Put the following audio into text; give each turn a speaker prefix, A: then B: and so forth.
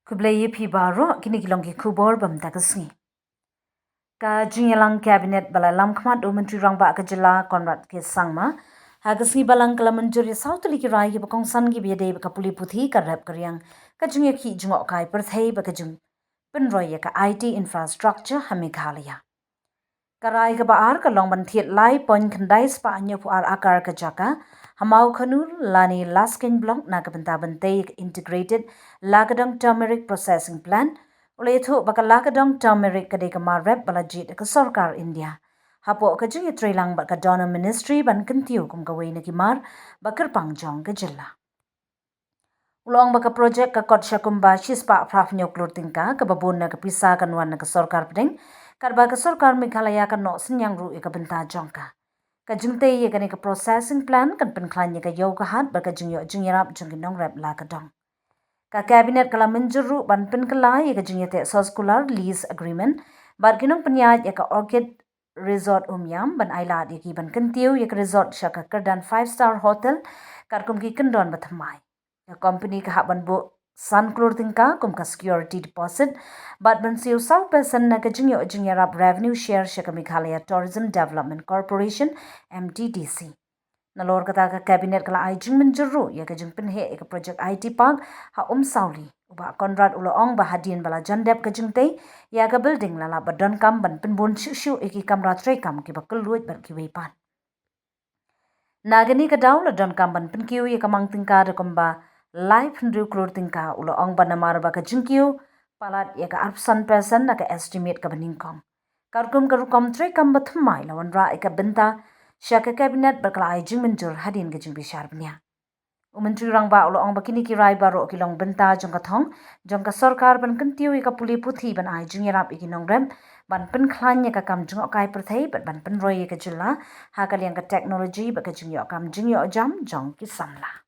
A: Kublai pi baro kini kilong ki kubor bam tagasngi. Ka jinyalang cabinet bala lam khmat do menteri rang ba ka jila Konrad ke sangma hagasngi balang kala menjuri sautli ki rai ki bakong san ki biade ka puli puthi ka rap karyang ka jingya ki jingok kai perthei ba ka jing penroy ka IT infrastructure hamighalaya. Karai ka baar ka long ban thiet lai pon khandai spa anyo pu ar akar ka jaka hamau khanur lani laskin block na ka benta bentei integrated lagadang turmeric processing plant ulethu baka lagadang turmeric ka de ka marep balajit ka sarkar India hapo ka jingi trailang ba ka donor ministry ban kentiu kum ka weina ki mar bakar pangjong ka jilla ulong baka project ka kot shakumba shispa prafnyo klurtingka ka babun na ka pisa kan wan na ka sarkar pding karba ka sarkar Meghalaya ka no senyang ru ka benta jongka ka jingte ye ka ne ka processing plan kan penklan ye ka yo ka hat ba ka jingyo jingyarap jingginong rep la ka dong ka cabinet kala menjuru ban penkala ye ka jingyate soskular lease agreement bar kinong penyat ye ka orchid resort umyam ban ailat ye ki ban kentiu ye ka resort shaka kerdan 5-star hotel karkum ki kendon bathamai ka company ka haban bu Sunklur tingka kum ka security deposit but ban siu sau person na ka jingyo jingyarap revenue share shaka Meghalaya Tourism Development Corporation MTDC nalor kata ka cabinet kala ai jing menjeru ya ka jing penhe ka project IT park ha sauli uba Konrad ulo ong ba hadin bala jandep ka jing tei ya ka building lala badon kam ban penbun shu eki kamra tre kam ki ba keluit bar ki wepan nagani ka daw la don kam ban penkiu ya ka mang tingka da komba life ndu klur tingka ulo ong ba namar ba ka jingkiu palat ya ka arpsan person na ka estimate ka baningkong karkum karukom tre kam bathmai lawan ra ka benta Shaka cabinet berkelai jing menjur hadin ke jing bishar bnia. Menteri rang ba ulo ong bakini ki rai baro kilong benta jong ka thong jong ka sarkar ban kentiu ka puli puthi ban ai jing yarap ikinong rem ban pen khlan ka kam jong kai perthei ban pen roi ka jilla ha ka liang ka technology ba ka jing yo kam jing yo jam jong ki samla.